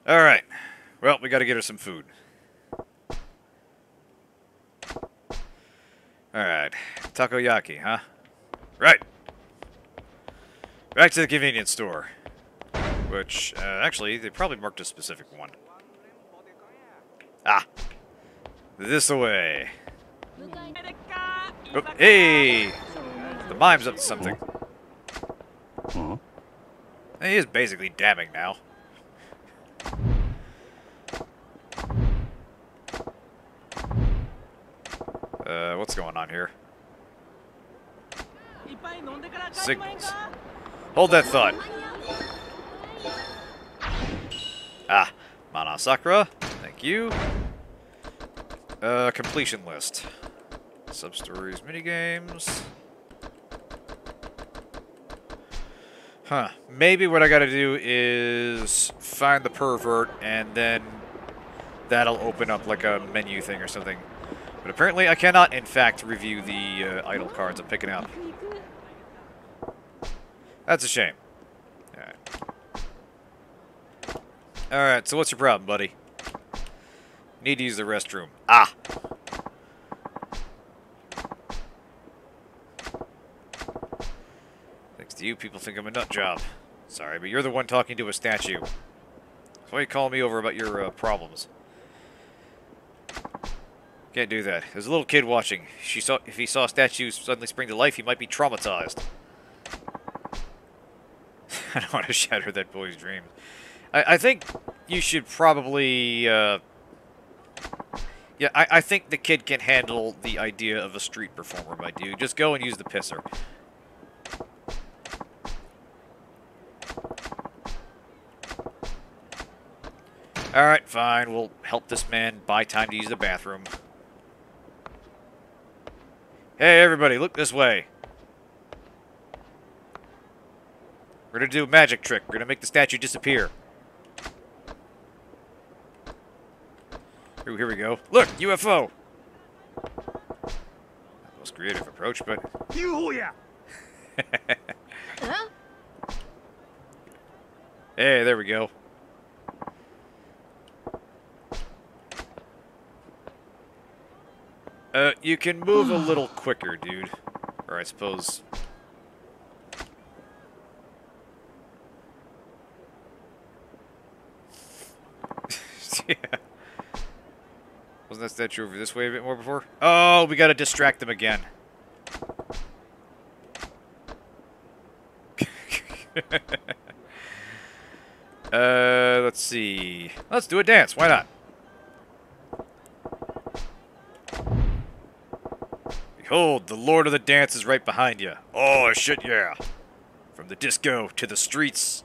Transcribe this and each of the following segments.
Alright. Well, we gotta get her some food. Alright. Takoyaki, huh? Right. Back to the convenience store. Which, actually, they probably marked a specific one. Ah. This away. Oh, hey! The mime's up to something. He is basically dabbing now. What's going on here? Signals. Hold that thought. Ah, Mana Sakura. Thank you. Completion list. Sub-stories, minigames. Huh. Maybe what I gotta do is find the pervert, and then that'll open up like a menu thing or something. But apparently I cannot, in fact, review the idle cards I'm picking up. That's a shame. Alright. Alright, so what's your problem, buddy? Need to use the restroom. Ah! Thanks to you, people think I'm a nut job. Sorry, but you're the one talking to a statue. That's why you call me over about your problems. Can't do that. There's a little kid watching. If he saw statues suddenly spring to life, he might be traumatized. I don't want to shatter that boy's dreams. I think you should probably... yeah, I think the kid can handle the idea of a street performer, my dude. Just go and use the pisser. Alright, fine. We'll help this man buy time to use the bathroom. Hey, everybody, look this way. We're gonna do a magic trick. We're gonna make the statue disappear. Ooh, here we go. Look, UFO! Most creative approach, but... Hey, there we go. You can move a little quicker, dude. Or I suppose... yeah. Wasn't that statue over this way a bit more before? Oh, we gotta distract them again. Let's see. Let's do a dance. Why not? Behold, the Lord of the Dance is right behind you. Oh, shit, yeah. From the disco to the streets.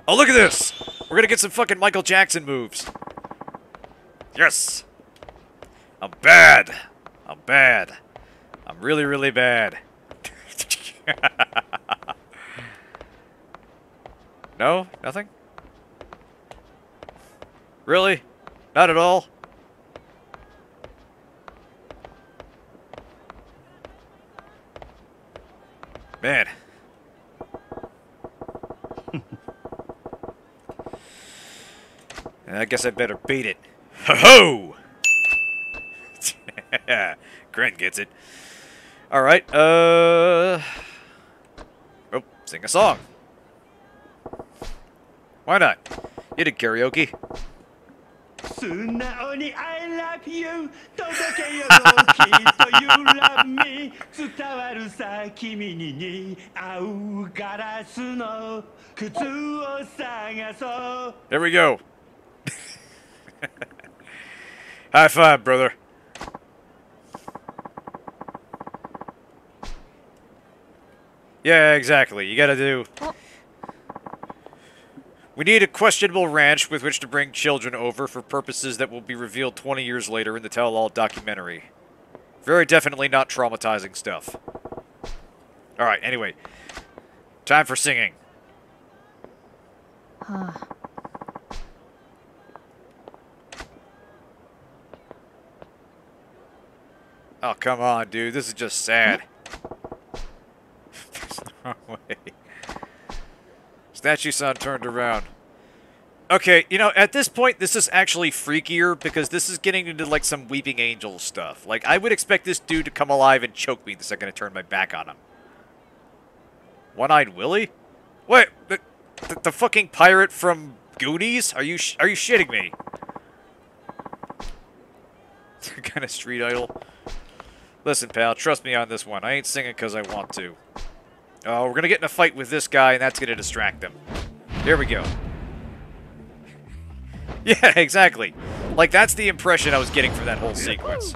Oh, look at this! We're gonna get some fucking Michael Jackson moves. Yes! I'm bad. I'm bad. I'm really, really bad. No? Nothing? Really? Not at all? Man. I guess I better beat it. Ho-ho! Grant gets it. Alright, oh, sing a song. Why not? You did karaoke. I love you. 届けよきっと You love me 伝わるさ君に合うガラスの靴を探そう There we go. High five, brother. Yeah, exactly. You gotta do... We need a questionable ranch with which to bring children over for purposes that will be revealed 20 years later in the tell-all documentary. Very definitely not traumatizing stuff. Alright, anyway. Time for singing. Oh, come on, dude. This is just sad. There's no way. Statue-san turned around. Okay, you know, at this point, this is actually freakier because this is getting into, like, some Weeping Angel stuff. Like, I would expect this dude to come alive and choke me the second I turn my back on him. One-Eyed Willie? Wait, the fucking pirate from Goonies? Are you shitting me? Kind of street idol. Listen, pal, trust me on this one. I ain't singing because I want to. Oh, we're gonna get in a fight with this guy, and that's gonna distract them. Here we go. Yeah, exactly. Like, that's the impression I was getting from that whole sequence.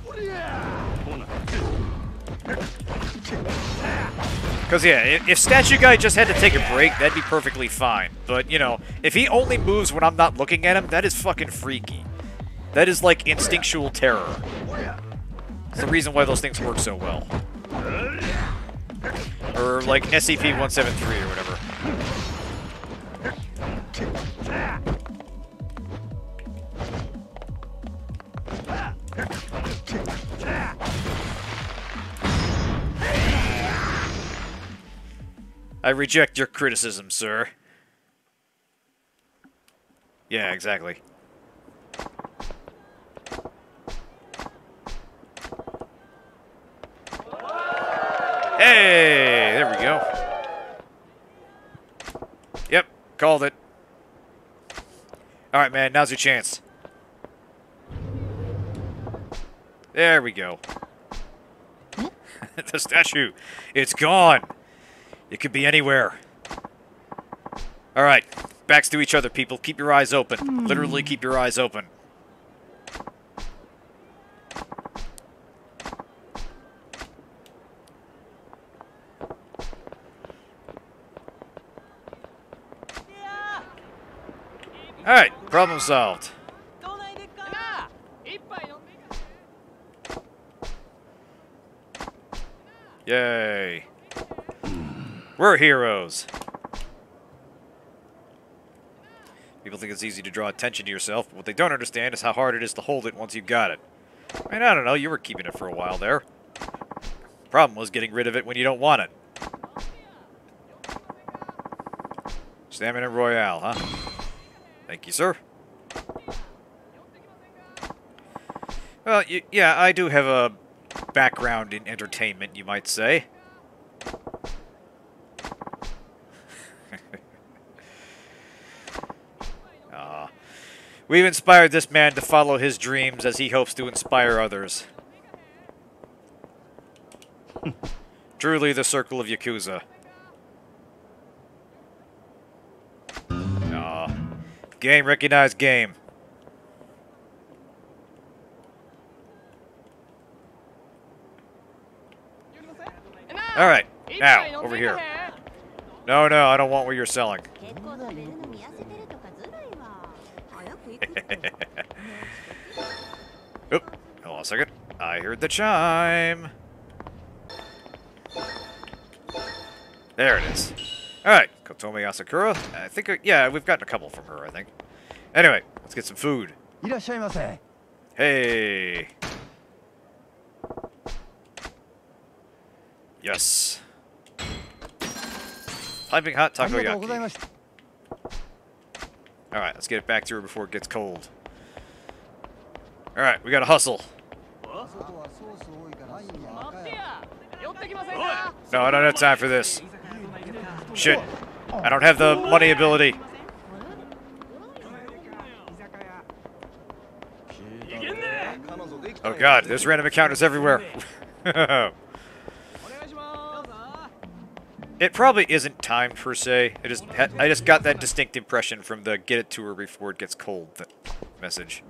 Because, yeah, if Statue Guy just had to take a break, that'd be perfectly fine. But, you know, if he only moves when I'm not looking at him, that is fucking freaky. That is, like, instinctual terror. It's the reason why those things work so well. Or, like, SCP-173 or whatever. I reject your criticism, sir. Yeah, exactly. Hey! There we go. Yep, called it. Alright, man, now's your chance. There we go. The statue. It's gone. It could be anywhere. Alright. Backs to each other, people. Keep your eyes open. Literally keep your eyes open. Alright. Problem solved. Yay. We're heroes. People think it's easy to draw attention to yourself, but what they don't understand is how hard it is to hold it once you've got it. I mean, I don't know, you were keeping it for a while there. Problem was getting rid of it when you don't want it. Stamina Royale, huh? Thank you, sir. Well, yeah, I do have a background in entertainment, you might say. We've inspired this man to follow his dreams as he hopes to inspire others. Truly the circle of Yakuza. Game recognized game. Alright, now, over here. No, I don't want what you're selling. Oop, hold on a second. I heard the chime. There it is. Alright, Kotomi Asakura. I think, yeah, we've gotten a couple from her, I think. Anyway, let's get some food. Hey. Yes. Piping hot takoyaki. Alright, let's get it back to her before it gets cold. Alright, we gotta hustle. No, I don't have time for this. Shit. I don't have the money ability. Oh god, there's random encounters everywhere. It probably isn't timed per se. I just got that distinct impression from the "get it to her before it gets cold" message.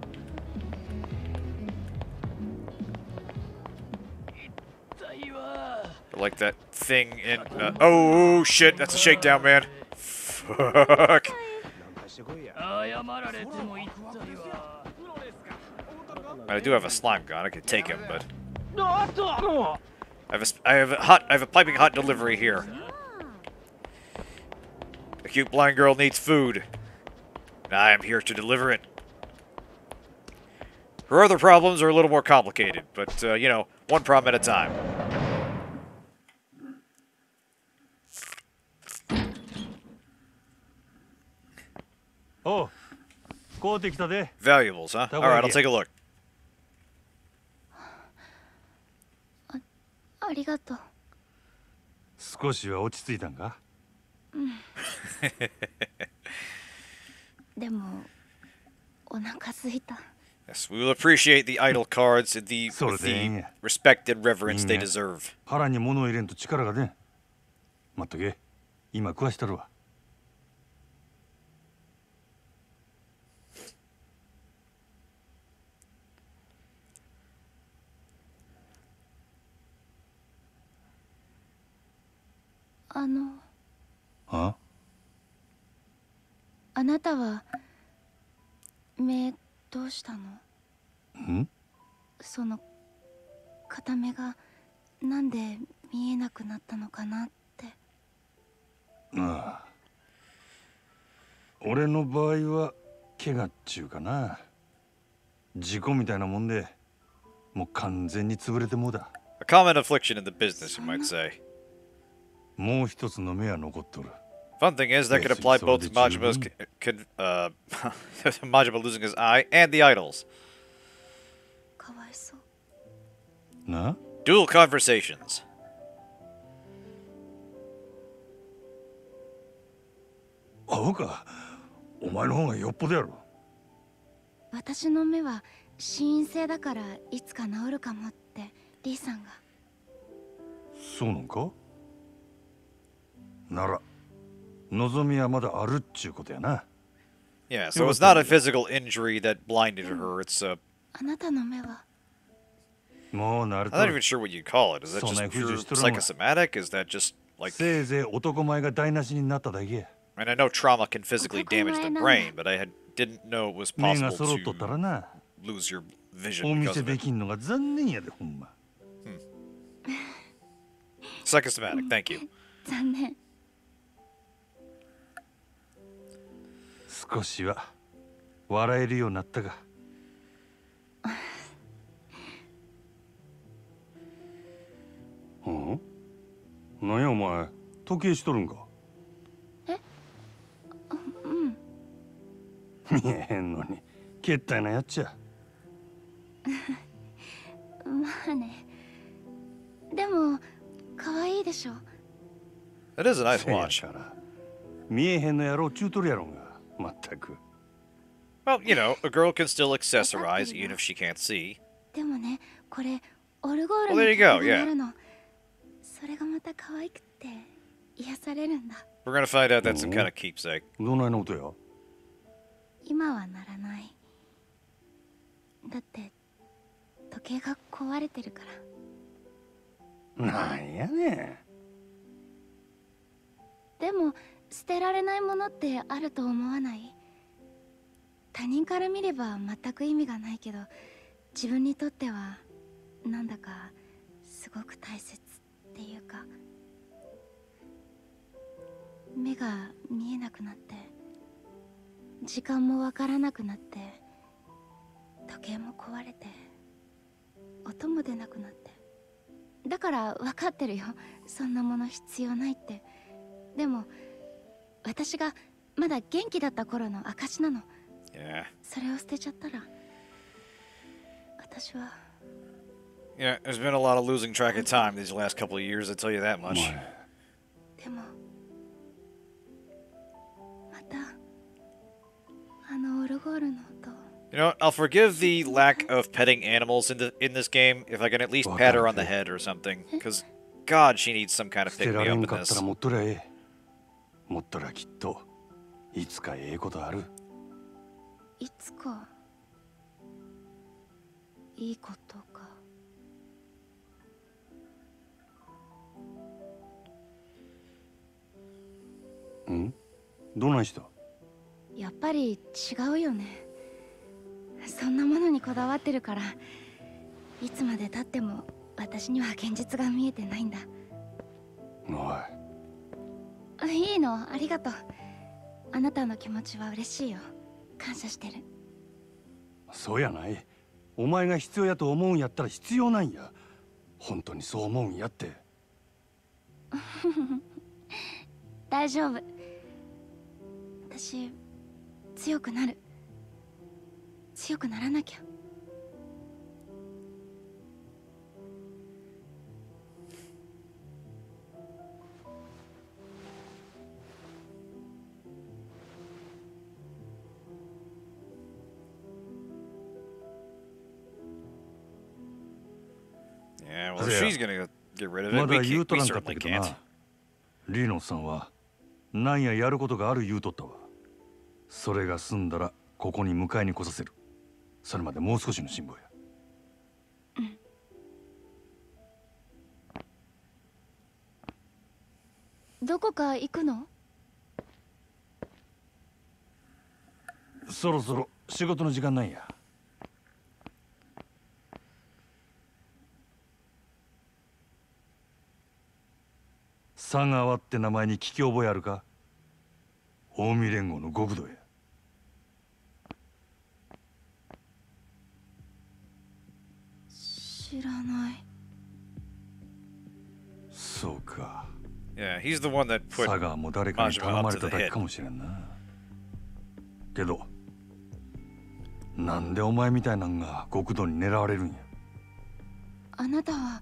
Like that thing in. Oh shit! That's a shakedown, man. Fuck. I do have a slime gun. I could take him, but I have a piping hot delivery here. The cute blind girl needs food. And I am here to deliver it. Her other problems are a little more complicated, but, you know, one problem at a time. Oh, 買うてきたで。 Valuables, huh? Alright, I'll take a look. ありがとう。少しは落ち着いたんか？でもお腹空いた。 Yes, we will appreciate the idol cards with the respect and reverence they deserve. 腹に物を入れんと力が出ん。待っとけ。今食わしたるわ。あ？あなたは目どうしたの？ん？その片目がなんで見えなくなったのかなって。ああ。俺の場合は怪我っちゅうかな。事故みたいなもんで、もう完全に潰れてもうだ。A common affliction in the business, you might say. もう一つの目は残っとる。Fun thing is, that could apply both to Majima's, Majima losing his eye and the idols. かわいそう。な？ Dual conversations. アホか。お前の方がよっぽどやろ。私の目は心因性だからいつか治るかもってリーさんが。そうなんか？なら望みはまだあるっちゅうことやな。Yeah, so it's not a physical injury that blinded her, it's a... あなたの目はもうなると。 I'm not even sure what you'd call it. Is that just pure psychosomatic? Is that just, like... せいぜい男前が台無しになっただけや。I mean, I know trauma can physically damage the brain, but I didn't know it was 目が possible 揃っとったら to な。 lose your お vision 見 because せ of で it. きんのが残念やでほんま。Psychosomatic, thank you. 残念。少しは笑えるようになったが。うん？なんやお前、時計しとるんか？え？うん。見えへんのに、けったいなやっちゃ。まあね。でも可愛いでしょ。 It is a nice watch. 見えへんのやろうちゅうとるやろんが、まったく。Well, you know, a girl can still accessorize even if she can't see. でもね、これオルゴール Well, の there you 曲 go, が yeah. 鳴るの。それがまた可愛くて癒されるんだ。 We're gonna find out that's some kind of keepsake. どないの音や？今はならない。だって時計が壊れてるから。なんやねん。でも捨てられないものってあると思わない？他人から見れば全く意味がないけど、自分にとってはなんだかすごく大切っていうか。目が見えなくなって時間もわからなくなって、時計も壊れて音も出なくなって。だから分かってるよ、そんなもの必要ないって。でも私がまだ元気だった頃の証なの。 Yeah. それを捨てちゃったら私は。 Yeah, there's been a lot of losing track of time these last couple of years, I tell you that much. でもまたあのオルゴールの音。 You know what? I'll forgive the lack of petting animals in this game if I can at least pat her on the head or something. Because, God, she needs some kind of 捨て pick ら me れ up ん in かった this. ら持っとりゃええ。持ったらきっといつかええことある。いつかいいことか。ん？どないした？やっぱり違うよね。そんなものにこだわってるから、いつまで経っても私には現実が見えてないんだ。おい。いいの、ありがとう。あなたの気持ちは嬉しいよ。感謝してる。そうやない。お前が必要やと思うんやったら必要なんや。本当にそう思うんやって。大丈夫。私強くなる。よくならなきゃ。Yeah, well, if she's gonna get rid of it, まだ言うと we らんかった certainly けど can't. な。リーノさんはなんややることがある言うとったわ。それが済んだらここに迎えに来させる。それまでもう少しの辛抱や。どこか行くの？そろそろ仕事の時間なんや。佐川って名前に聞き覚えあるか？近江連合の極道や。知らない。そうか。Yeah, he's the one that put 佐川も誰かに Majima 頼 up ま to れ the ただけ head. かもしれんな。けどなんでお前みたいなんが極道に狙われるんや。あなたは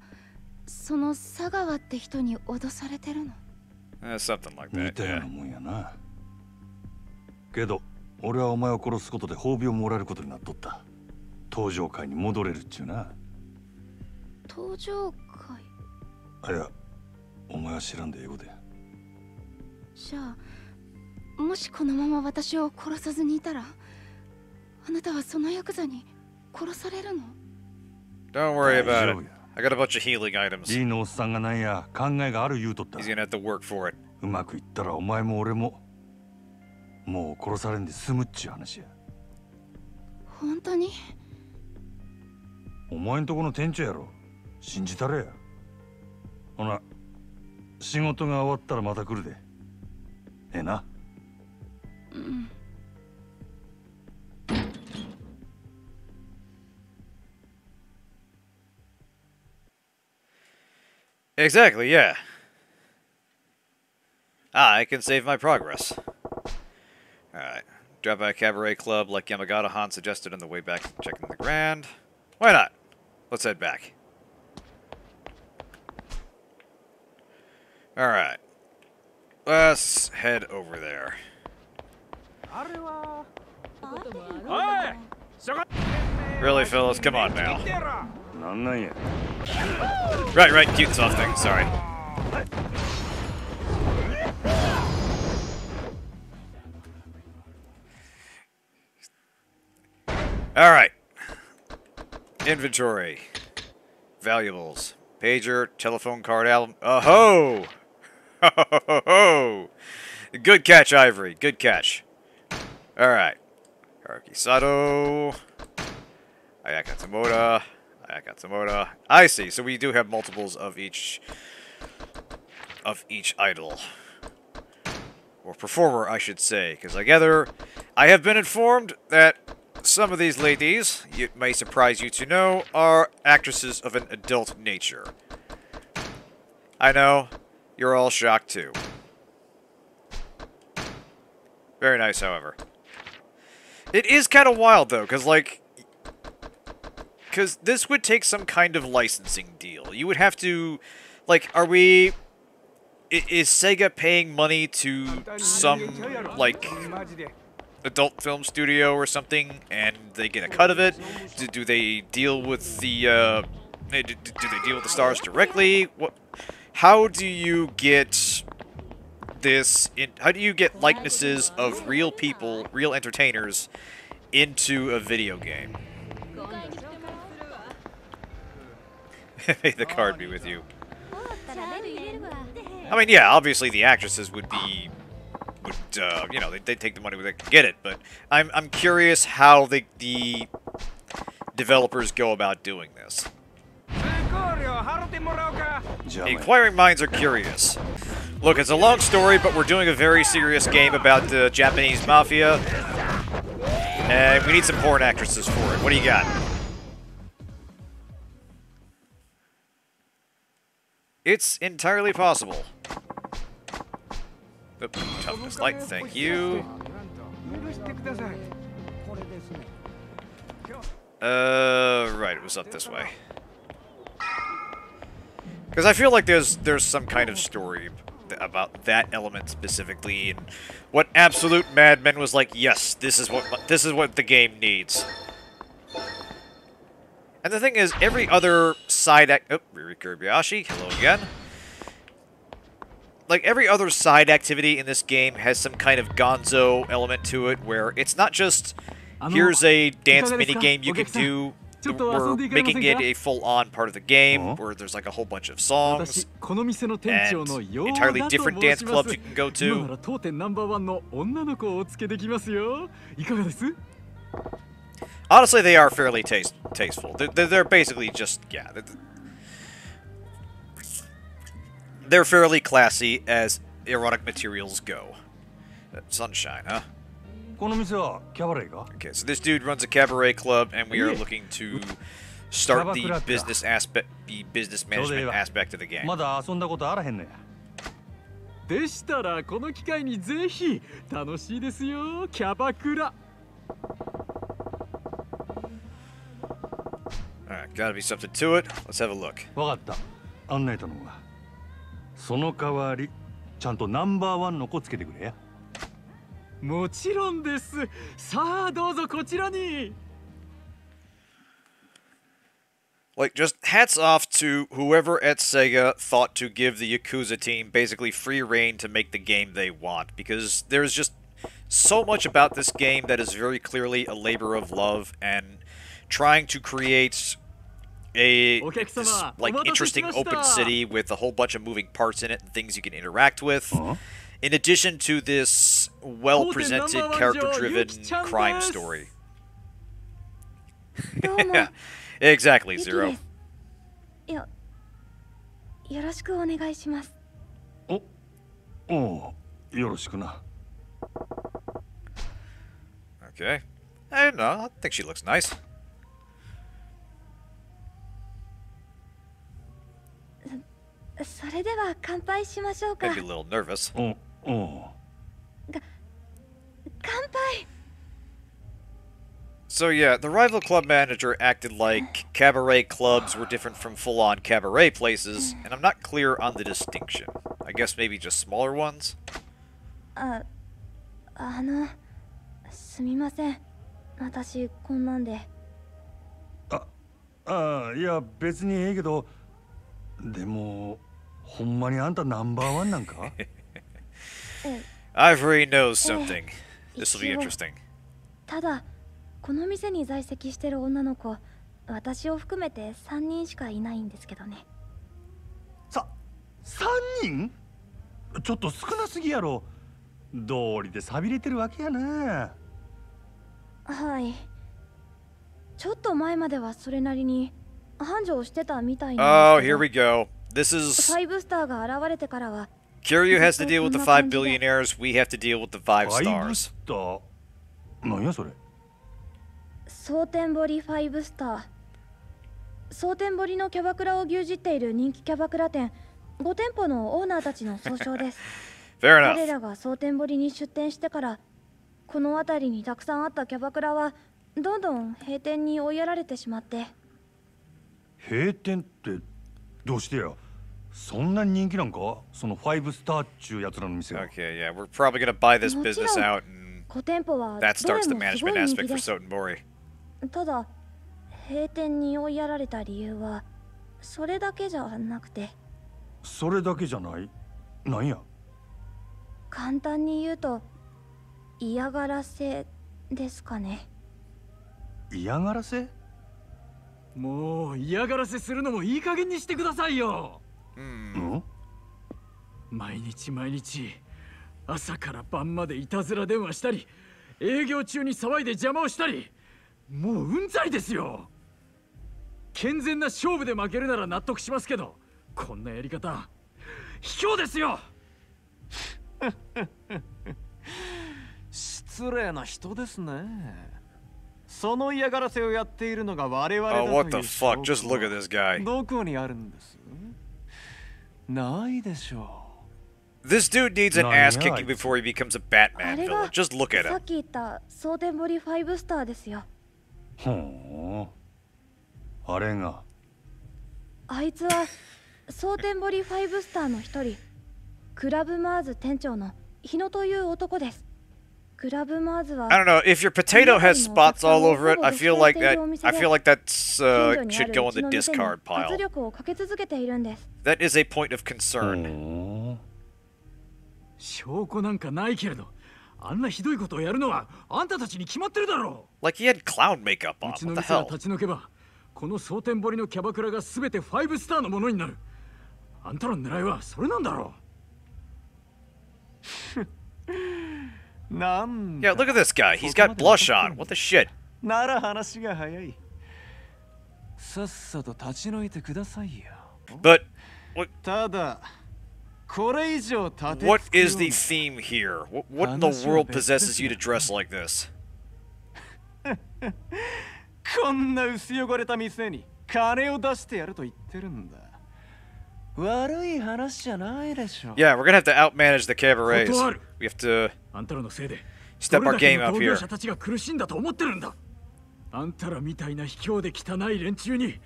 その佐川って人に脅されてるの？Something like 似 that. たよう Yeah. なもんやな。けど俺はお前を殺すことで褒美をもらえることになっとった。登場会に戻れるっちゅうな。登場会？いや、お前は知らんで英語で。じゃあもしこのまま私を殺さずにいたら、あなたはそのヤクザに殺されるの？ Don't worry 大 about 丈夫 it. や。 I got a bunch of healing items. リーのおっさんがなんや考えがある言うとった。 He's gonna have to work for it. うまくいったらお前も俺ももう殺されんで済むっちゅう話や。本当に？お前んとこの店長やろ。信じたれや。ほな、仕事が終わったらまた来るで。ええな。うん。Exactly, yeah. I can save my progress. Alright. Drop by a cabaret club like Yamagata-han suggested on the way back, checking the Grand. Why not? Let's head back. Alright. Let's head over there. Really, fellas? Come on now. なんなんや。 Right, cute and soft thing, sorry. Alright. Inventory. Valuables. Pager, telephone card album. Oh-ho! Ho-ho-ho-ho! Good catch, Ivory. Good catch. Alright. Haruki Sato. Ayaka Tomoda. I see. So we do have multiples of each idol. Or performer, I should say. Because I have been informed that some of these ladies, it may surprise you to know, are actresses of an adult nature. I know. You're all shocked too. Very nice, however. It is kind of wild, though, because, like... Because this would take some kind of licensing deal. You would have to... Like, are we... Is Sega paying money to some, like, adult film studio or something, and they get a cut of it? Do they deal with the, do they deal with the stars directly? What? How do you get this... how do you get likenesses of real people, real entertainers, into a video game? May the card be with you. I mean, yeah, obviously the actresses would be, you know, they'd take the money where they can get it, but I'm curious how the developers go about doing this. Inquiring minds are curious. Look, it's a long story, but we're doing a very serious game about the Japanese mafia, and we need some porn actresses for it. What do you got? It's entirely possible. Oop, toughness light, thank you. Right, it was up this way. Because I feel like there's some kind of story about that element specifically, and what Absolute Madmen was like. Yes, this is what the game needs. And the thing is, every other side Riri Kobayashi, hello again. Like, every other side activity in this game has some kind of gonzo element to it, where it's not just, here's a dance minigame you can do, we're making it a full-on part of the game, where there's like a whole bunch of songs, and entirely different dance clubs you can go to. Honestly, they are fairly tasteful. They're basically just, yeah. They're fairly classy as erotic materials go. Sunshine, huh? Okay, so this dude runs a cabaret club, and we are looking to start the business management aspect of the game. Alright, gotta be something to it. Let's have a look. その代わりちゃんとナンバーワンの子つけてくれや。もちろんです。さあどうぞこちらに。Like, just hats off to whoever at Sega thought to give the Yakuza team basically free reign to make the game they want, because there's just so much about this game that is very clearly a labor of love, and trying to create this, like, interesting open city with a whole bunch of moving parts in it and things you can interact with, in addition to this well-presented, character-driven crime story. Yeah, exactly, Zero. Okay. I don't know, I think she looks nice. Maybe a little nervous. So yeah, the rival club manager acted like cabaret clubs were different from full-on cabaret places, and I'm not clear on the distinction. I guess maybe just smaller ones? Yeah, 別にええけど、でもほんまにあんたナンバーワンなんか？Ivory knows something. This will be interesting. ただ、この店に在籍してる女の子、私を含めて3人しかいないんですけどね。3人？ちょっと少なすぎやろ。道理で寂れてるわけやな。はい。ちょっと前まではそれなりに繁盛してたみたいなんですけど。Oh, here we go. This is... 5スターが現れてからは Kiryu has to deal with the 5 billionaires, we have to deal with the 5 stars. 何やそれ？蒼天堀5スター。蒼天堀のキャバクラを牛耳っている人気キャバクラ店5店舗のオーナーたちの総称です。Fair enough. 彼らが蒼天堀に出店してから、この辺りにたくさんあったキャバクラはどんどん閉店に追いやられてしまって。閉店ってどうしてや？そんなに人気なんか？その5スターっちゅうやつらの店。Okay, yeah, we're probably gonna buy this business out, and that starts the management aspect for Sotenbori. ただ、閉店に追いやられた理由はそれだけじゃなくて。それだけじゃない？なんや？簡単に言うと嫌がらせですかね。嫌がらせ？もう嫌がらせするのもいい加減にしてくださいよ。毎日毎日朝から晩までいたずら電話したり、営業中に騒いで邪魔をしたり、もううんざりですよ。健全な勝負で負けるなら納得しますけど、こんなやり方卑怯ですよ。失礼な人ですね。その嫌がらせをやっているのが我々だという。 Oh, what the fuck? Just look at this guy. どこにあるんです？ないでしょう。 This dude needs an ass kicking before he becomes a Batman villain. Just look at him. さっき言った蒼天堀5スターですよ。ほう、あれが。あいつは蒼天堀ファイブスターの一人、クラブマーズ店長の日野という男です。クラブマーズは I don't know if your potato has spots all over it. I feel like that's should go in the discard 圧 pile. 力をかけ続けているんです。 That is a point of concern. ほう。証拠なんかないけれど、あんなひどいことをやるのはあんたたちに決まってるだろ Like he had clown makeup う。 on. うちの What the 店が hell? 立ち退けば、この蒼天堀のキャバクラが全て5スターのものになる。あんたの狙いはそれなんだろう。なんだ。 Yeah, look at this guy. He's got blush on. What the shit? なら話が早い。さっさと立ち退いてくださいよ。 But ただ、これ以上立て what つくよう is the theme here? What in the world possesses you to dress like this? こんな薄汚れた店に金を出してやると言ってるんだ。悪い話じゃないでしょ。 Yeah, we're gonna have to outmanage the cabarets. 断る。 We have to あんたらのせいで step ど our れだけ game の up 同業 here. 者たちが苦しんだと思ってるんだ。あんたらみたいな卑怯で汚い連中に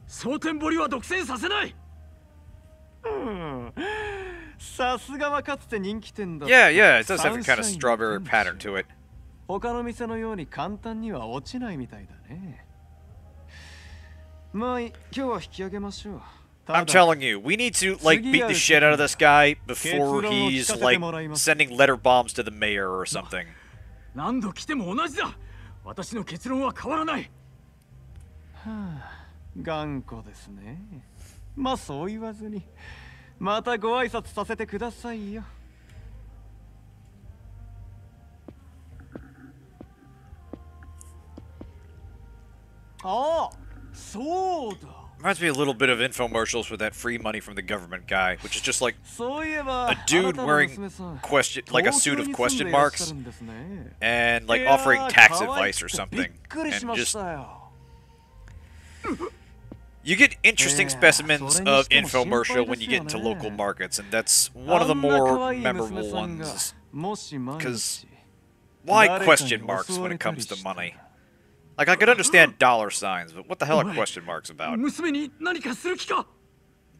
蒼天堀は独占させない。さすがはかつて人気店だ。 Yeah, yeah, it does have a kind of strawberry pattern to it. 他の店のように簡単には落ちないみたいだね。まあ、今日は引き上げましょう。 I'm telling you, we need to like beat the shit out of this guy before he's like sending letter bombs to the mayor or something. 何度来ても同じだ。私の結論は変わらない。頑固ですね。まあそう言わずに、またご挨拶させてくださいよ。ああ、そうだ。 Reminds me a little bit of infomercials with that free money from the government guy, which is just like そういえば、 a dude wearing like a suit of question marks and like offering tax advice or something. And just you get interesting specimens of infomercial when you get into local markets, and that's one of the more memorable ones. Because why question marks when it comes to money? Like, I could understand dollar signs, but what the hell are question marks about? 娘に何かする気か。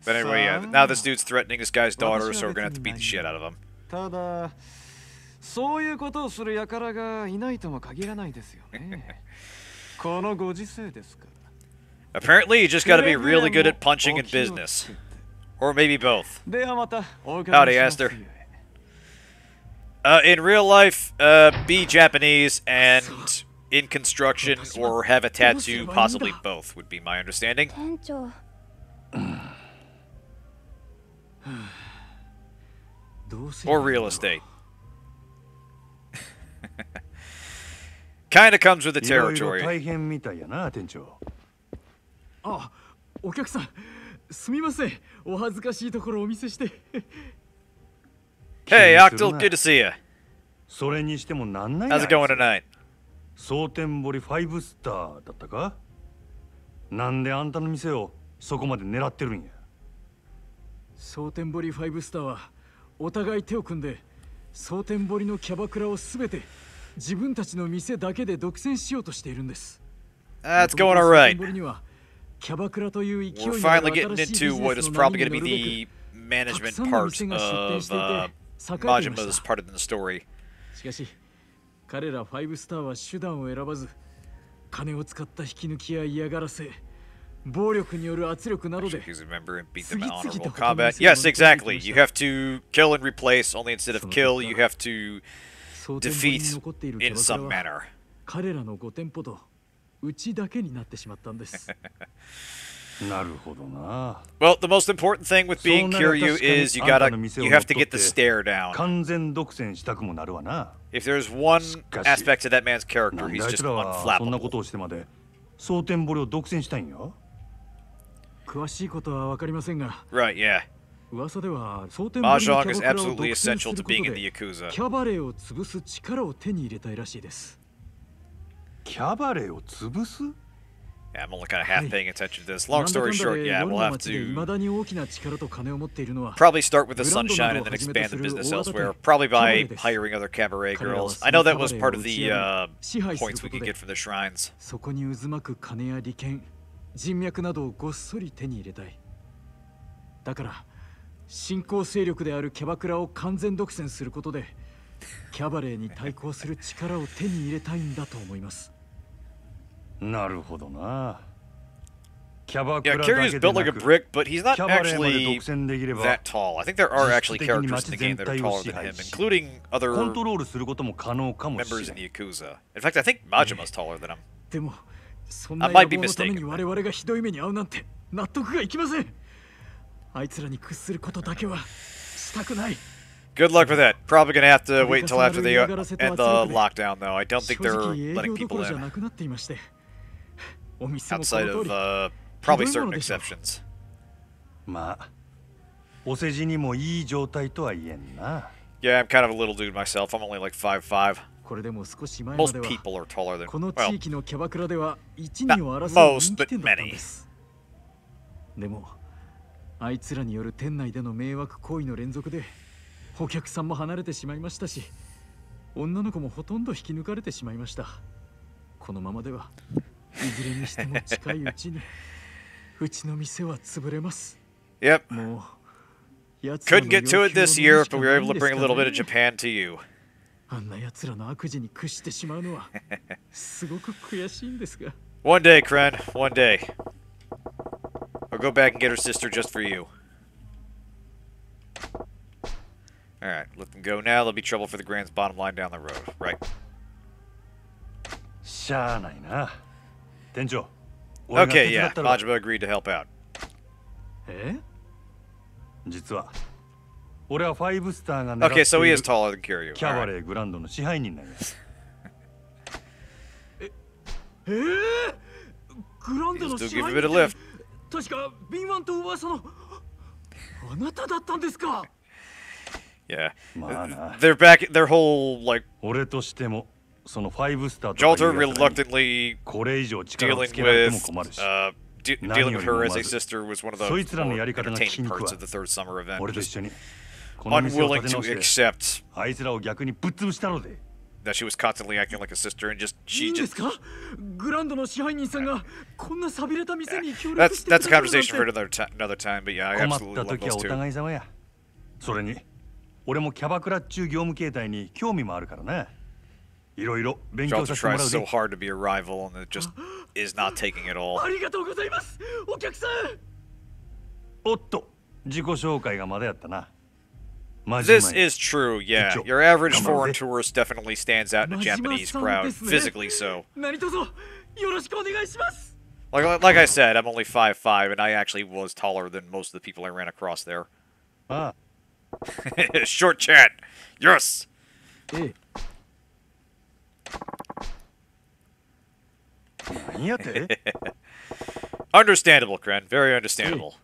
But anyway, yeah, now this dude's threatening this guy's daughter, so we're gonna have to beat the shit out of him. ただ、そういうことをする輩がいないとも限らないですよね。このご時世ですから。 Apparently, you just gotta be really good at punching in business. Or maybe both. ではまたお伺 Howdy, いしますよ。 Aster. In real life, be Japanese and in construction or have a tattoo, possibly both, would be my understanding. 店長、 Or real estate. Kinda comes with the いろいろ territory. 大変みたいやな、店長。あ、お客さん、すみません。お恥ずかしいところをお見せして。 Hey, Octal, good to see you. それにしてもなんない How's it going tonight? 蒼天堀5スターだったか。なんであんたの店をそこまで狙ってるんや。蒼天堀5スターはお互い手を組んで蒼天堀のキャバクラをすべて自分たちの店だけで独占しようとしているんです。 That's going alright. 蒼天堀にはキャバクラという勢い We're のある finally getting 新しい into ビ what ジ is ネスの probably 波 going to に be 乗るべ the く management part of Majima's part of the story. しかし彼ら5スターは手段を選ばず金を使った引き抜きや嫌がらせ暴力による圧力などで He's a member and beat them in honorable combat. Yes, exactly. You have to kill and replace, only instead of kill, you have to defeat in some manner. 彼らの5店舗とうちだけになってしまったんです。なるほどな。 Well, the most important thing with being Kiryu is you have to get the stare down. 完全独占したくもなるわな。 If there's one aspect to that man's character, なん he's であい just つらはそんなこ unflappable. とをしてまで蒼天堀を独占したいんや。詳しいことはわかりませんが、 Right, yeah. 噂では蒼天堀のキ Mahjong ャ is バクラを absolutely 独占 essential す to るこ being と in the で Yakuza. キャバレーを潰す力を手に入れたいらしいです。キャバレーを潰す？ Yeah, I'm only kind of half paying attention to this. Long story short, yeah, we'll have to probably start with the sunshine and then expand the business elsewhere. Probably by hiring other cabaret girls. I know that was part of the points we could get from the shrines. そこに渦巻く金や利権、人脈などをごっそり手に入れたい。だから新興勢力であるキャバクラを完全独占することでキャバレーに対抗する力を手に入れたいんだと思います。なるほどな。 Yeah, Kiryu's built like a brick, but he's not actually that tall. I think there are actually characters in the game that are taller than him, including other members in Yakuza. In fact, I think Majima's taller than him. I might be mistaken. Good luck with that. Probably gonna have to wait until after they end the lockdown, though. I don't think they're letting people in. Outside of, probably certain exceptions. Yeah, I'm kind of a little dude myself. I'm only like 5'5". Most people are taller than, well, not most, but many. でもあいつらによる店内での迷惑行為の連続でお客さんも離れてしまいましたし、女の子もほとんど引き抜かれてしまいました。このままではいずれにしても近いうちにうちの店は潰れます。Yep. Couldn't get to it this year, but we were able to bring a little bit of Japan to you. あんな奴らの悪事に屈してしまうのはすごく悔しいんですが。One day, Kren. One day. I'll go back and get her sister just for you. Alright, let them go now. There'll be trouble for the Grand's bottom line down the road. Right. Okay, yeah. Majima agreed to help out. Okay, so he is taller than Kiryu. He'll still give a bit of lift. Yeah. They're back, their whole, like, Jolter reluctantly dealing with her as a sister was one of the more entertaining parts of the third summer event. Just unwilling to accept that she was constantly acting like a sister and she just... That's a conversation for another time, but yeah, I absolutely love those two. Jolter tries so hard to be a rival and it just is not taking it all. This is true, yeah. Your average foreign tourist definitely stands out in a Japanese crowd, physically so. Like I said, I'm only 5'5", and I actually was taller than most of the people I ran across there. Short chat! Yes! Understandable, Kren. Very understandable.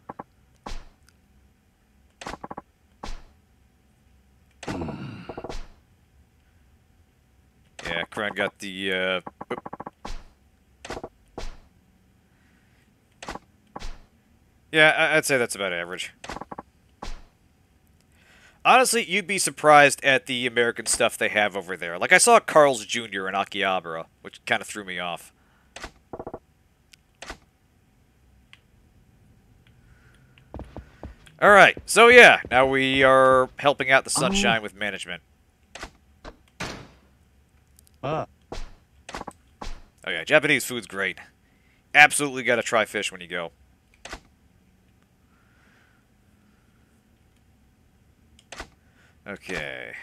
Yeah, Kren got the, Yeah, I'd say that's about average. Honestly, you'd be surprised at the American stuff they have over there. Like, I saw Carl's Jr. in Akihabara, which kind of threw me off. Alright, so yeah, now we are helping out the Sunshine with management. Oh yeah, Japanese food's great. Absolutely gotta try fish when you go. Okay.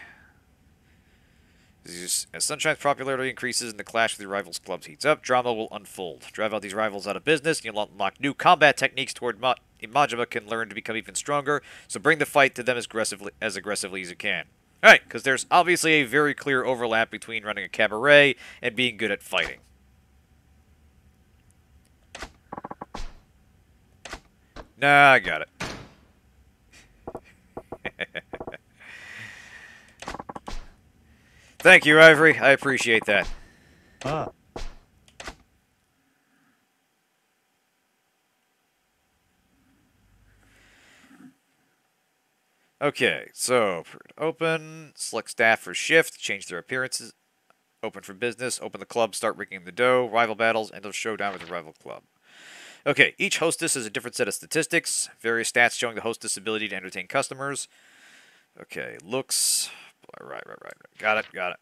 As Sunshine's popularity increases and the clash with your rivals' clubs heats up, drama will unfold. Drive out these rivals out of business, and you'll unlock new combat techniques toward Majima can learn to become even stronger, so bring the fight to them as aggressively as you can. Alright, because there's obviously a very clear overlap between running a cabaret and being good at fighting. Nah, I got it. Thank you, Ivory. I appreciate that. Okay, so open, select staff for shift, change their appearances, open for business, open the club, start rigging the dough, rival battles, end of showdown with the rival club. Okay, each hostess has a different set of statistics, various stats showing the hostess' ability to entertain customers. Okay, looks, right. Got it.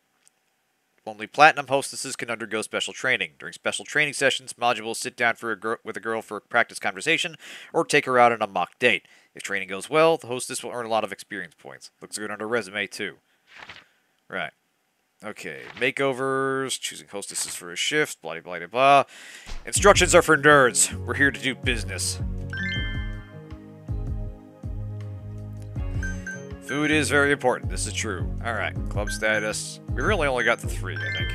Only platinum hostesses can undergo special training. During special training sessions, Majima will sit down with a girl for a practice conversation or take her out on a mock date. If training goes well, the hostess will earn a lot of experience points. Looks good on her resume, too. Right. Okay, makeovers, choosing hostesses for a shift, blah, blah, blah, blah. Instructions are for nerds. We're here to do business. Food is very important. This is true. Alright, club status. We really only got the 3, I think.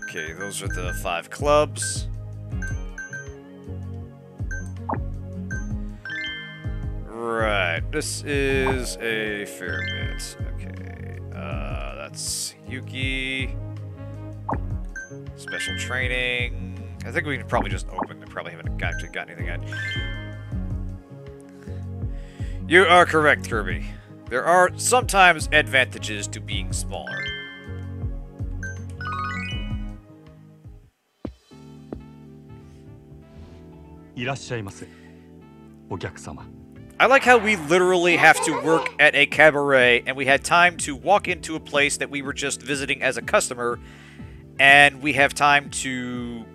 Okay, those are the 5 clubs. Right, this is a fair bit. Okay, that's Yuki. Special training. I think we can probably just open. We probably haven't actually got anything yet. You are correct, Kirby. There are sometimes advantages to being smaller. I like how we literally have to work at a cabaret, and we had time to walk into a place that we were just visiting as a customer, and we have time to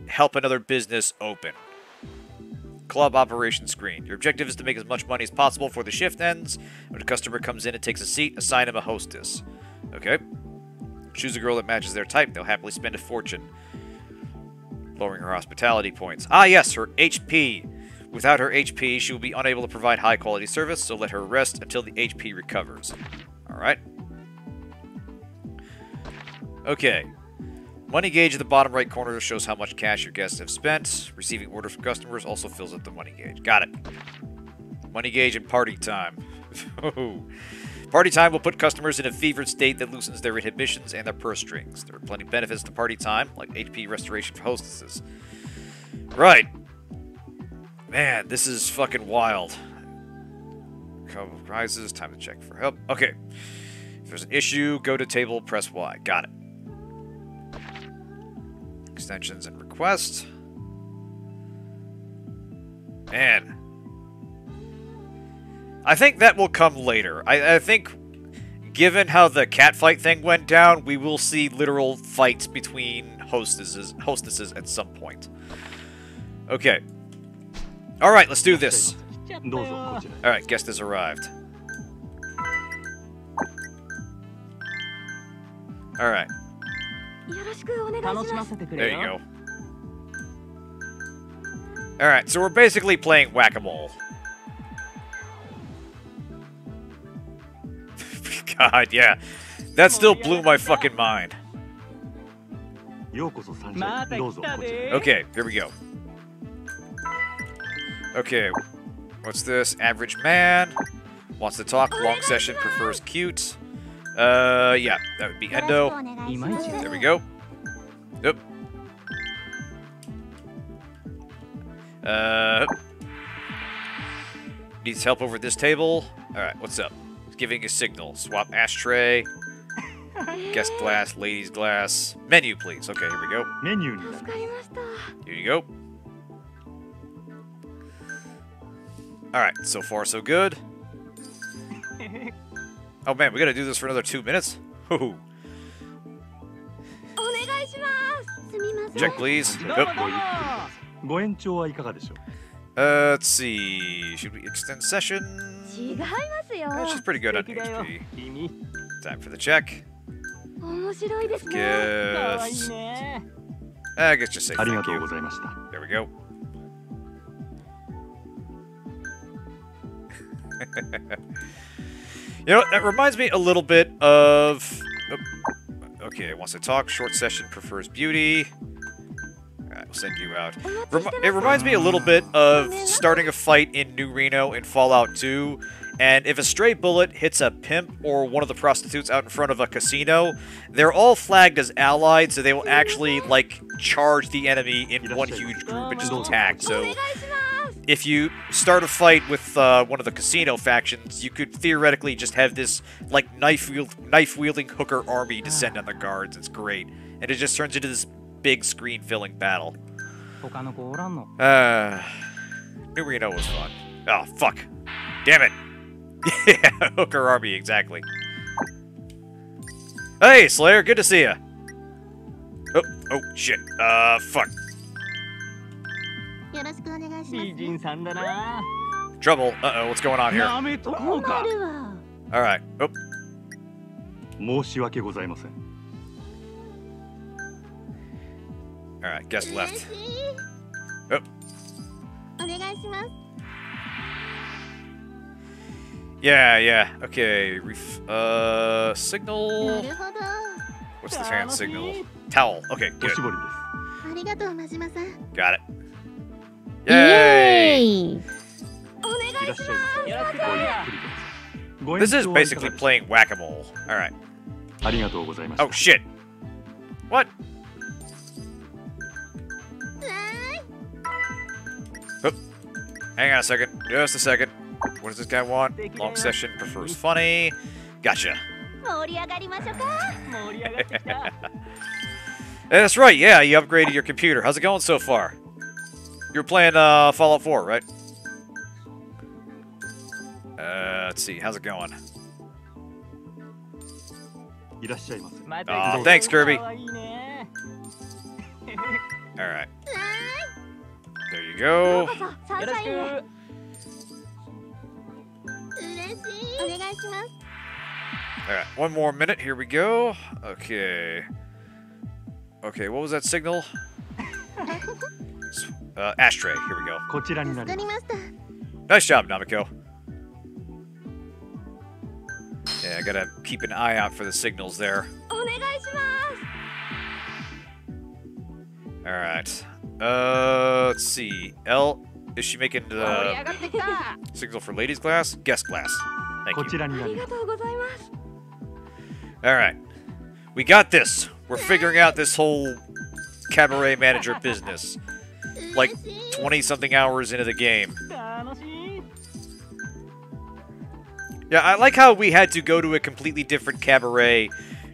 help another business open. Club operation screen. Your objective is to make as much money as possible before the shift ends. When a customer comes in and takes a seat, assign him a hostess. Okay. Choose a girl that matches their type. They'll happily spend a fortune. Lowering her hospitality points. Ah, yes, her HP. Without her HP, she will be unable to provide high-quality service, so let her rest until the HP recovers. Alright. Okay. Money gauge at the bottom right corner shows how much cash your guests have spent. Receiving orders from customers also fills up the money gauge. Got it. Money gauge and party time. Party time will put customers in a fevered state that loosens their inhibitions and their purse strings. There are plenty of benefits to party time, like HP restoration for hostesses. Right. Man, this is fucking wild. Couple rises, time to check for help. Okay. If there's an issue, go to table, press Y. Got it. Extensions and requests. Man. I think that will come later. I think, given how the cat fight thing went down, we will see literal fights between hostesses at some point. Okay. Alright, let's do this. Alright, guest has arrived. Alright. There you go. Alright, so we're basically playing whack-a-mole. God, yeah. That still blew my fucking mind. Okay, here we go. Okay, what's this? Average man. Wants to talk, long session, prefers cute. Yeah, that would be Endo. There we go. Yep. Needs help over this table. Alright, what's up? He's giving a signal. Swap ashtray. Guest glass, ladies glass. Menu, please. Okay, here we go. Here you go. Alright, so far so good. Oh man, we gotta do this for another 2 minutes? Hoo-hoo. Check, please. Nope. Let's see. Should we extend session? She's pretty good on HP. Time for the check. Gifts. I guess just say thank you. There we go. You know, that reminds me a little bit of... Okay, wants to talk. Short session, prefers beauty. Alright, we'll send you out. It reminds me a little bit of starting a fight in New Reno in Fallout 2. And if a stray bullet hits a pimp or one of the prostitutes out in front of a casino, they're all flagged as allied, so they will actually, like, charge the enemy in one huge group and just attack. So if you start a fight with one of the casino factions, you could theoretically just have this like knife-wielding hooker army descend on the guards. It's great, and it just turns into this big screen-filling battle. New Reno was fun. Oh fuck! Damn it! Yeah, hooker army exactly. Hey Slayer, good to see ya. Oh shit. Fuck. よろしくお願いします。美人さんだな。 Trouble. Uh-oh, what's going on here? なめとこうか。困るわ。 Alright. Oh. 申し訳ございません。 Alright, guess 嬉 left. しい。 Oh. お願いします。 Yeah. Okay. Signal. なるほど。 What's the hand signal? Towel. Okay, お good. しぼりでありがとう、真島さん。 Got it. Yay! お願いしす。いらっします。ゃいませ。やらせてごゆっくれや。くりどうぞ。ご This 演 is 奏はいか basically がでしょ playing whack-a-mole. Alright. う。ありがとうございました。 Oh, shit. What? Oh. Hang on a second. Just a second. What does this guy want? Long session, prefers funny. Gotcha. 盛り上がりましょうか。盛り上がってきた。 That's right, yeah, you upgraded your computer. How's it going so far? You were playing Fallout 4, right? Let's see, how's it going? いらっしゃいませ。ま Aw, thanks, Kirby. 可愛いね。 Alright. There you よう go. こそ、サンよろしシャインへ。く。嬉しい。お願いします。 Alright, one more minute, here we go. Okay. Okay, what was that signal? Ashtray, here we go. こちらにな助かります。りました。 Nice job, Namiko. Yeah, I gotta keep an eye out for the signals there. お願いします。 Alright. Let's see. L, is she making 盛り the 上がってきた。 signal for ladies' glass? Guest glass. Thank こ you. ちらにあなります。りがとうございます。 Alright. We got this. We're figuring out this whole cabaret manager business. Like 20-something hours into the game. 楽しい。 Yeah, I like how we had to go to a completely different cabaret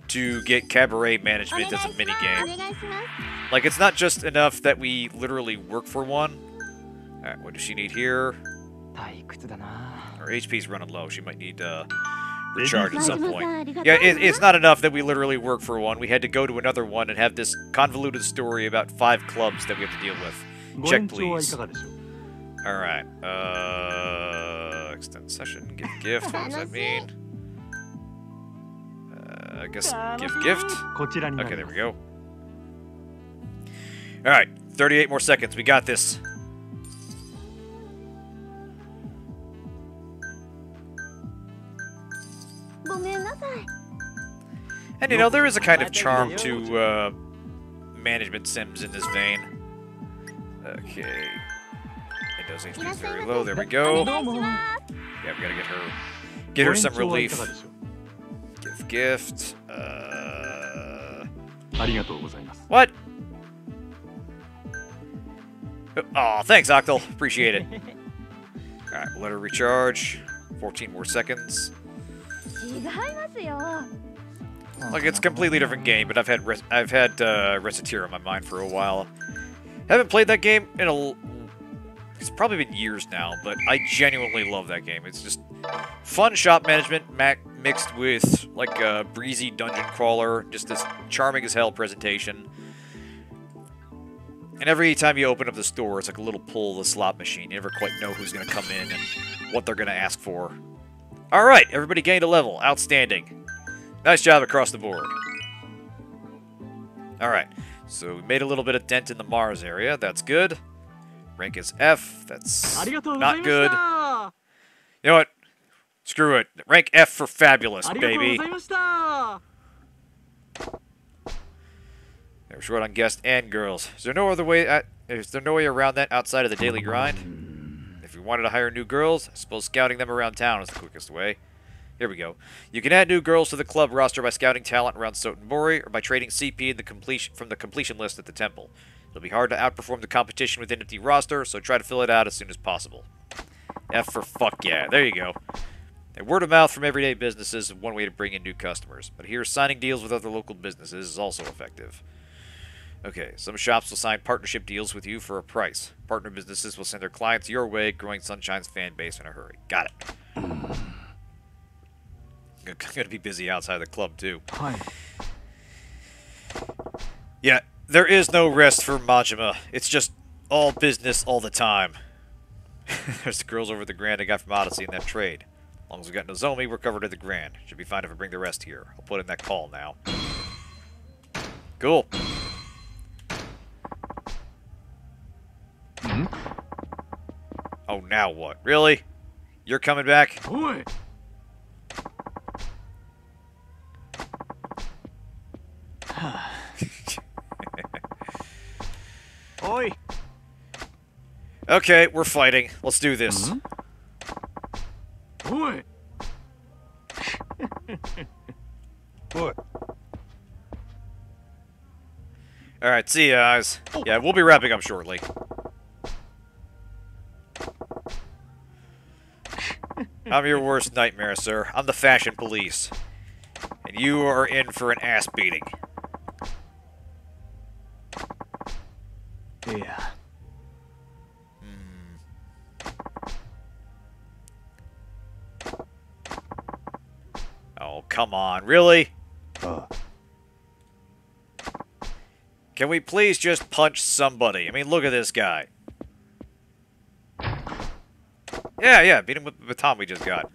to get cabaret management as a お minigame. 願いします。 Like, it's not just enough that we literally work for one. Alright, what does she need here? 退屈だな。 Her HP's running low. She might need recharge at 真 some 島さん、 point. ありがとう Yeah, ございます it's not enough that we literally work for one. We had to go to another one and have this convoluted story about 5 clubs that we have to deal with. ご Check, 延長はい please. かがでしょう。 Alright, extend session, gift, what does that mean? I guess gift? こちらにな Okay, り there ま we す。 go. Alright, 38 more seconds, we got this. And you know, there is a kind of charm to management sims in this vein. Okay. Windows HP is very low, there we go. お願いします。 Yeah, we gotta get her ご some 延長はいか relief. がでしょう。 Gift. ありがとうございます。 What? Oh, thanks, Octal. Appreciate it. Alright, let her recharge. 14 more seconds. 違いますよ。 Like, it's a completely different game, but I've had Reciteer on my mind for a while. Haven't played that game in it's probably been years now, but I genuinely love that game. It's just fun shop management mixed with, like, a breezy dungeon crawler, just this charming as hell presentation. And every time you open up the store, it's like a little pull of the slot machine. You never quite know who's going to come in and what they're going to ask for. Alright, everybody gained a level. Outstanding. Nice job across the board. Alright, so we made a little bit of dent in the Mars area. That's good. Rank is F. That's ありがとうござい not まし good. た。 You know what? Screw it. Rank F for fabulous, ありがとう baby. ございました。 They were short on guests and girls. Is there no way around that outside of the daily grind? If you wanted to hire new girls, I suppose scouting them around town is the quickest way. Here we go. You can add new girls to the club roster by scouting talent around Sotenbori or by trading CP from the completion list at the temple. It'll be hard to outperform the competition with an empty roster, so try to fill it out as soon as possible. F for fuck yeah. There you go. And word of mouth from everyday businesses is one way to bring in new customers. But here, signing deals with other local businesses is also effective. Okay, some shops will sign partnership deals with you for a price. Partner businesses will send their clients your way, growing Sunshine's fan base in a hurry. Got it. I'm gonna be busy outside the club, too. Hi. Yeah, there is no rest for Majima. It's just all business all the time. There's the girls over at the Grand I got from Odyssey in that trade. As long as we got Nozomi, we're covered at the Grand. Should be fine if I bring the rest here. I'll put in that call now. Cool. Hmm? Oh, now what? Really? You're coming back? Oi! Oi! Okay, we're fighting. Let's do this. Oi! What? Alright, see you guys. Yeah, we'll be wrapping up shortly. I'm your worst nightmare, sir. I'm the fashion police. And you are in for an ass beating. Yeah. Oh, come on. Really? Uh, Can we please just punch somebody? I mean, look at this guy. Yeah, beat him with the baton we just got.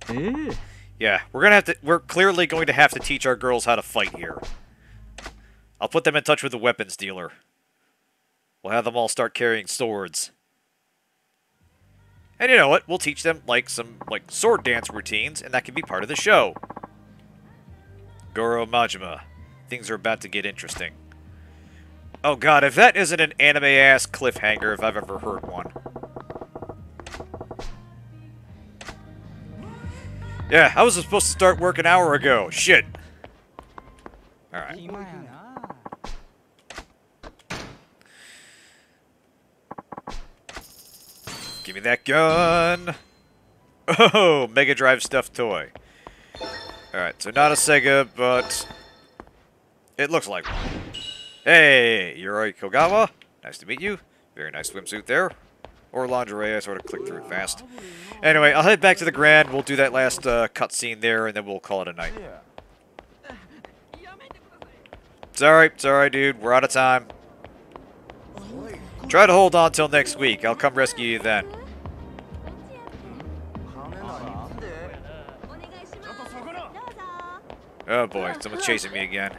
Eh? Yeah, we're clearly going to have to teach our girls how to fight here. I'll put them in touch with the weapons dealer. We'll have them all start carrying swords. And you know what? We'll teach them, some sword dance routines, and that can be part of the show. Goro Majima. Things are about to get interesting. Oh god, if that isn't an anime-ass cliffhanger if I've ever heard one. Yeah, I was supposed to start work an hour ago. Shit. Alright. Give me that gun. Oh, Mega Drive stuffed toy. Alright, so not a Sega, but it looks like one. Hey, Yuroi Kogawa. Nice to meet you. Very nice swimsuit there. Or lingerie, I sort of clicked through it fast. Anyway, I'll head back to the Grand. We'll do that last cutscene there, and then we'll call it a night. It's alright, dude. We're out of time. Try to hold on till next week. I'll come rescue you then. Oh boy, someone's chasing me again.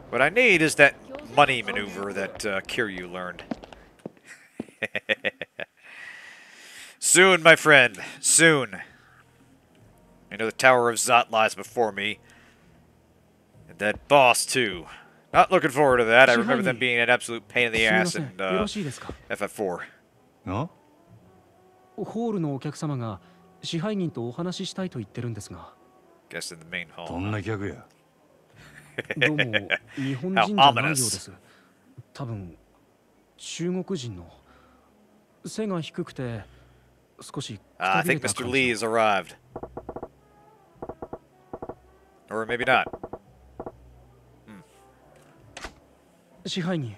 What I need is that money maneuver that Kiryu learned. Soon, my friend. Soon. I know the Tower of Zot lies before me. And that boss, too. Not looking forward to that. I remember them being an absolute pain in the ass in FF4. あホールのお客様が支配人とお話ししたいと言ってるんですが。 Guess in the main ど hall. んな客やどうも日本人じゃないようです。多分中国人の背が低くて少し I think Mr. Lee has arrived. Or maybe not. 支配人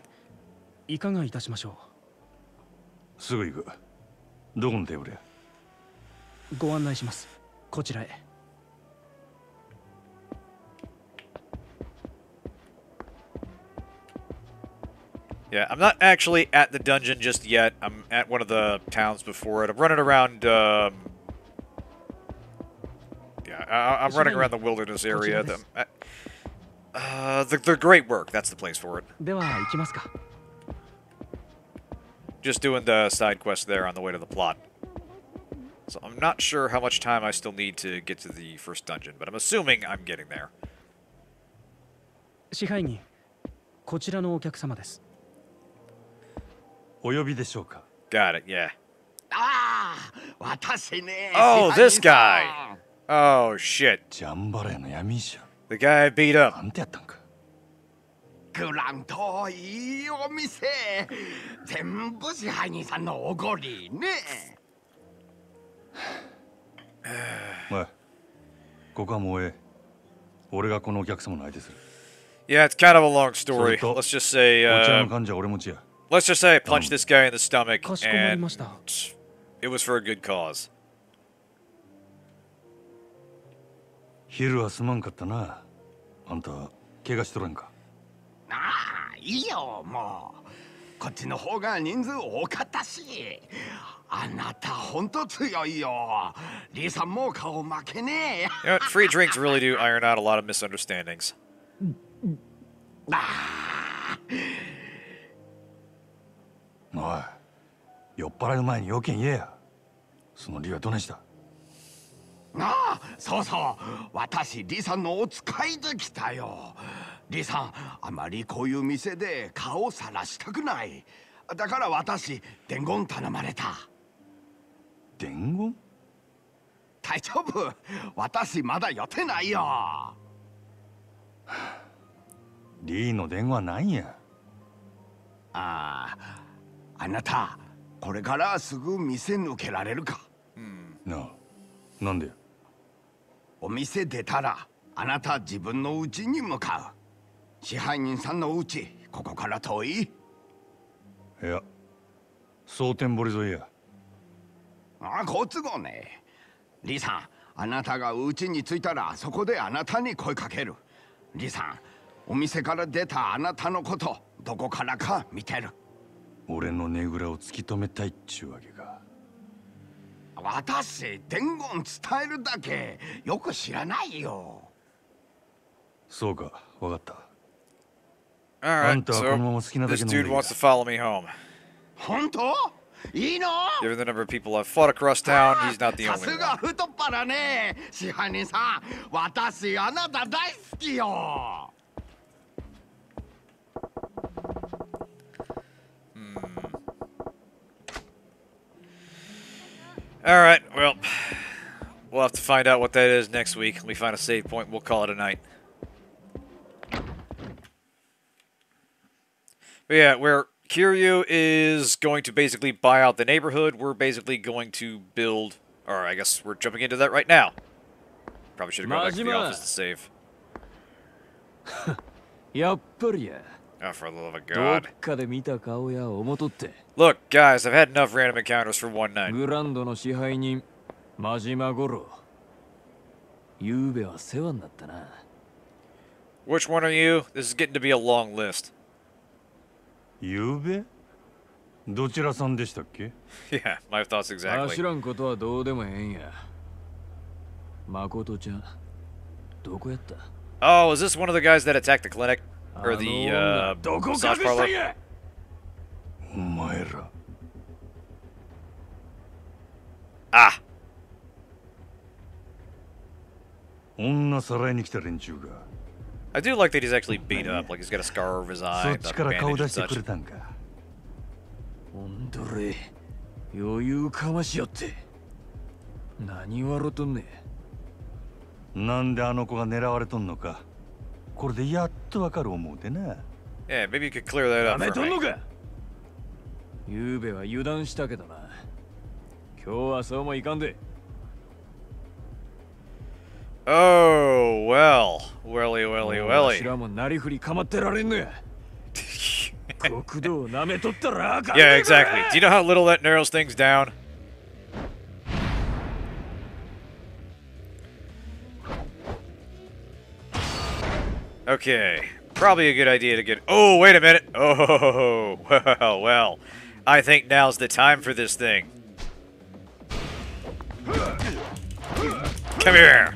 いかがいたしましょう。すぐ行く。どこのテーブルや。ご案内します。こちらへ。Yeah, I'm not actually at the dungeon just yet. I'm at one of the towns before it. I'm running around, I'm running around the wilderness area. The Great Work, that's the place for it. では行きますか。 Just doing the side quest there on the way to the plot. So I'm not sure how much time I still need to get to the first dungeon, but I'm assuming I'm getting there. 支配人、こちらのお客様です。お呼びでしょうか。 Got it, yeah. Oh, this guy. Oh, shit. ジャンバラヤの闇医者。 The guy I beat な up. んてやったんか。グランといいお店。全部支配人さんのおごりね。おい、ここはもうええ。俺がこのお客様の相手する。 Yeah, it's kind of a long story. So, Let's just say, こちらの患者は俺持ちや。 let's just say I punched this guy in the stomach, かしこまり and ました it was for a good cause. 昼はすまんかったな。あんた、怪我しとらんか。ああ、いいよ、もう。こっちの方が人数多かったし。あなた、ほんと強いよ。リーさんも顔負けねえ。 You know what? Free drinks really do iron out a lot of misunderstandings. おい、酔っ払う前に要件言えや。その理由はどないした？ああ、そうそう。私、リーさんのお使いで来たよ。リーさん、あまりこういう店で顔をさらしたくない。だから私、伝言頼まれた。伝言？大丈夫。私、まだ予定ないよ。リーの電話ないんや。ああ、あなた、これからすぐ店抜けられるか？なあ、なんで？お店出たら、あなた自分の家に向かう。支配人さんの家、ここから遠い？いや、蒼天堀沿いや。ああ、好都合ね。リーさん、あなたが家に着いたら、そこであなたに声かける。リーさん、お店から出たあなたのこと、どこからか見てる。俺のねぐらを突き止めたいっちゅうわけか。私、伝言伝えるだけよく知らないよ。そうか、わかった。Alright, so this dude wants to follow me home. 本当？いいの？ Given the number of people I've fought across town, he's not the さ only すが one. 太っ腹ね。支配人さん、私あなた大好きよ。Alright, well, we'll have to find out what that is next week. When we find a save point, we'll call it a night. But yeah, where Kiryu is going to basically buy out the neighborhood, we're basically going to build... Or I guess we're jumping into that right now. Probably should have gone back to the Majima. office to save. やっぱりや。 Oh, for the love of どっ God. かで見た顔や思とって。 Look, guys, I've had enough random encounters for one night. グランドの支配人、真島五郎。ゆうべは世話になったな。Which one are you? This is getting to be a long list. ゆうべ？どちらさんでしたっけ？ Yeah, my thoughts 知 exactly. らんことはどうでもええんや。誠ちゃん、どこやった？ Oh, is this one of the guys that attacked the clinic? Or the, どこ隠 massage したん parlor? や！お前ら。 Ah! 女さらいに来た連中が。 I do like that he's actually beat up. Like, he's got a scar over his そ eye, っちから顔 bandage 出 and してく such. れたんか。ほんとれ、余裕かましよって。何笑とんねなんであの子が狙われとんのか。これでやっとわかる思うてな。 Yeah, maybe you could clear that や up め for とん me. のか。ゆうべは油断したけどな。今日はそうもいかんで。 Oh, well. Welly, welly, わし welly. らもなりふり構ってられんのや。国道を舐めとったらあかん。 Yeah, exactly. Do you know how little that narrows things down? Okay. Probably a good idea to get... Oh, wait a minute. Oh, well. I think now's the time for this thing. Come here.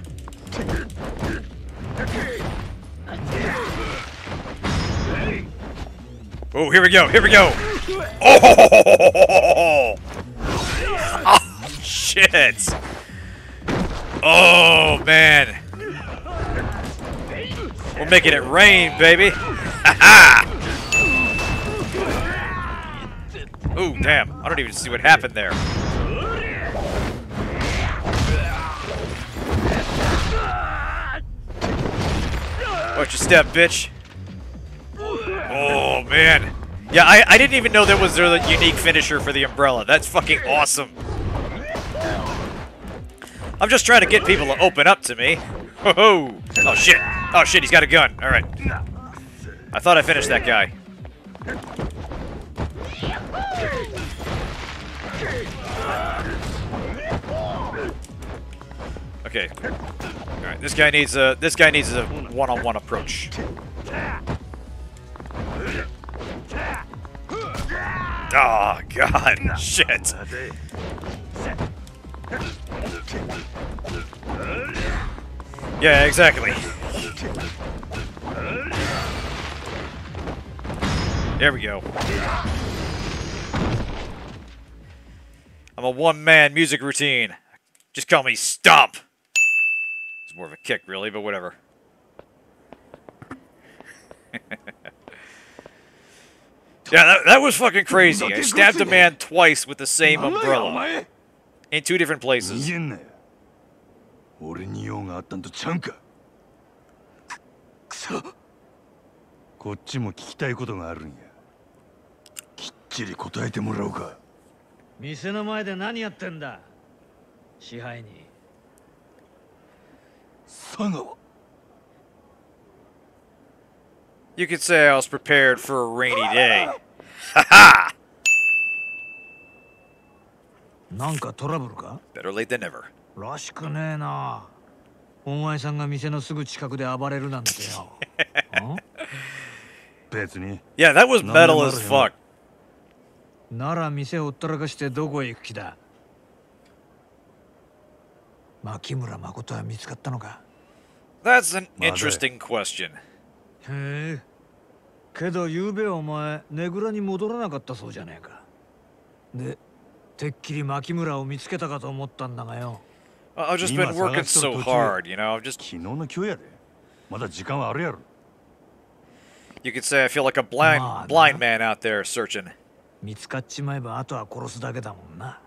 Oh, here we go. Here we go. Oh, oh shit. Oh, man. We're making it rain, baby. Oh, damn. I don't even see what happened there. Watch your step, bitch. Oh, man. Yeah, I didn't even know there was a unique finisher for the umbrella. That's fucking awesome. I'm just trying to get people to open up to me. Oh, oh shit. Oh shit, he's got a gun. Alright. I thought I finished that guy. Okay. Alright, this guy needs a one-on-one approach. Oh god, shit. Yeah, exactly. There we go. I'm a one-man music routine. Just call me Stomp. It's more of a kick, really, but whatever. Yeah, that was fucking crazy. I stabbed a man twice with the same umbrella. In 2 different places. 俺に用があったんとちゃうんか。くそ。こっちも聞きたいことがあるんや。きっちり答えてもらおうか。店の前で何やってんだ。支配人。佐川。You could say I was prepared for a rainy day. Haha! なんかトラブルか Better late than never. らしくねえな。お前さんが店のすぐ近くで暴れるなんてよ。別に。Yeah, that was metal as fuck. なら店をほったらかしてどこへ行く気だ。牧村誠は見つかったのか。 That's an interesting question. へえ。けど昨べお前ねぐらに戻らなかったそうじゃねえか。で、てっきり牧村を見つけたかと思ったんだがよ。I've just been working so hard, you know. Just 昨日の今日やで。まだ時間はあるやろ。You could say I feel like a blind man out there searching. 見つかっちまえばあとは殺すだけだもんな。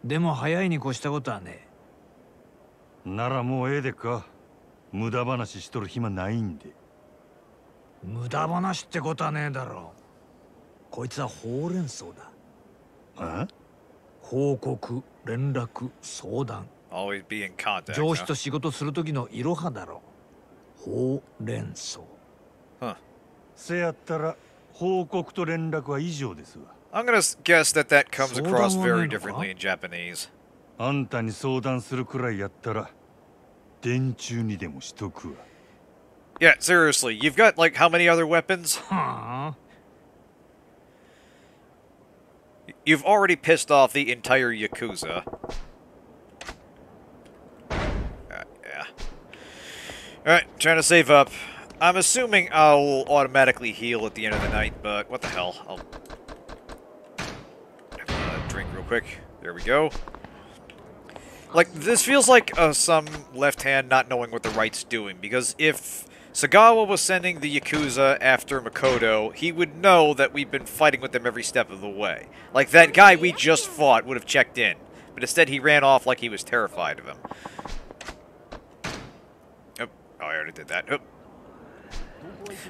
でも早いに越したことはねえ。ならもうええでか。無駄話しとる暇ないんで。無駄話ってことはねえだろう。こいつはほうれん草だ。あ？報告、連絡、相談。Always be in contact. 上司と仕事する時のいろはだろう。ほうれん草。Huh. せやったら報告と連絡は以上ですわ。I'm gonna guess that comes across very differently in Japanese. あんたに相談するくらいやったら電柱にでもしとくわ。Yeah, seriously, you've got like how many other weapons? You've already pissed off the entire Yakuza. Yeah. Alright, trying to save up. I'm assuming I'll automatically heal at the end of the night, but what the hell. I'll drink real quick. There we go. Like, this feels like some left hand not knowing what the right's doing, because if Sagawa was sending the Yakuza after Makoto, he would know that we've been fighting with them every step of the way. Like, that guy we just fought would have checked in, but instead he ran off like he was terrified of him. Oh, I already did that. Oh.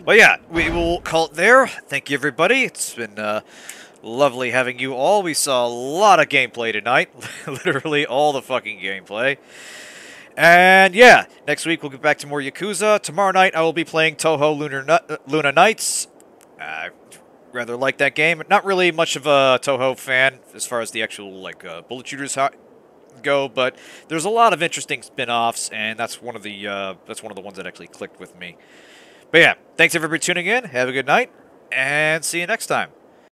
Well, yeah, we will call it there. Thank you, everybody. It's been lovely having you all. We saw a lot of gameplay tonight. Literally all the fucking gameplay. And yeah, next week we'll get back to more Yakuza. Tomorrow night I will be playing Toho Luna Nights. Rather like that game. Not really much of a Toho fan as far as the actual like bullet shooters go, but there's a lot of interesting spin-offs, and that's one of the ones that actually clicked with me. But yeah, thanks everybody for tuning in. Have a good night, and see you next time.